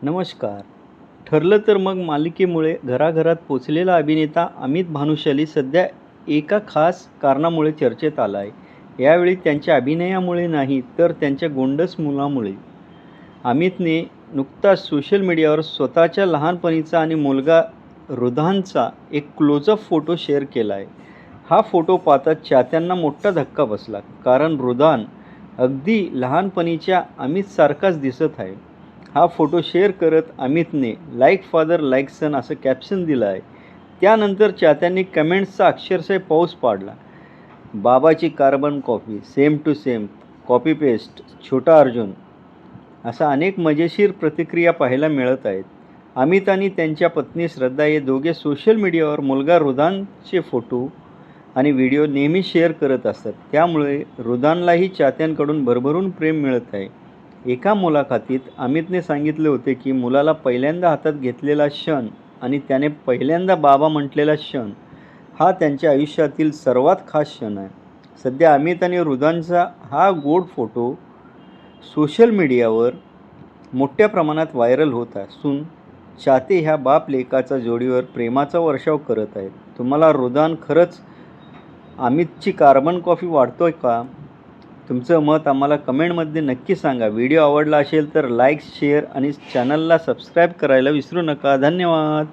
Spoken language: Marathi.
नमस्कार. ठरलं तर मग मालिकेमुळे घराघरात पोचलेला अभिनेता अमित भानुशाली सध्या एका खास कारणामुळे चर्चेत आला आहे. यावेळी त्यांच्या अभिनयामुळे नाही तर त्यांच्या गोंडस मुलामुळे. अमितने नुकताच सोशल मीडियावर स्वतःच्या लहानपणीचा आणि मुलगा रुधानचा एक क्लोजअप फोटो शेअर केला आहे. हा फोटो पाहताच चाहत्यांना मोठा धक्का बसला, कारण रुधान अगदी लहानपणीच्या अमितसारखाच दिसत आहे. हा फोटो शेअर करत अमितने लाईक फादर लाईक सन असं कॅप्शन दिलं आहे. त्यानंतर चाहत्यांनी कमेंट्सचा अक्षरशः पाऊस पाडला. बाबाची carbon copy, same to same, copy paste, छोटा अर्जुन अशा अनेक मजेशीर प्रतिक्रिया पाहायला मिळत आहेत. अमित आणि त्यांच्या पत्नी श्रद्धा हे दोघे सोशल मीडियावर मुलगा रुधानचे फोटो आणि व्हिडिओ नेहमी शेअर करत असतात. त्यामुळे रुधानलाही चाहत्यांकडून भरभरून प्रेम मिळत आहे. एका मुलाखतीत अमितने सांगितले होते की मुलाला पहिल्यांदा हातात घेतलेला क्षण आणि त्याने पहिल्यांदा बाबा म्हटलेला क्षण हा त्यांच्या आयुष्यातील सर्वात खास क्षण आहे. सध्या अमित आणि रुधानचा हा गोड फोटो सोशल मीडियावर मोठ्या प्रमाणात व्हायरल होत असून चाहते ह्या बाप लेकाच्या जोडीवर प्रेमाचा वर्षाव करत आहेत. तुम्हाला रुधान खरंच अमितची कार्बन कॉपी वाटतोय का? तुमचं मत आम्हाला कमेंटमध्ये नक्की सांगा. व्हिडिओ आवडला असेल तर लाईक, शेअर आणि चॅनलला सबस्क्राईब करायला विसरू नका. धन्यवाद.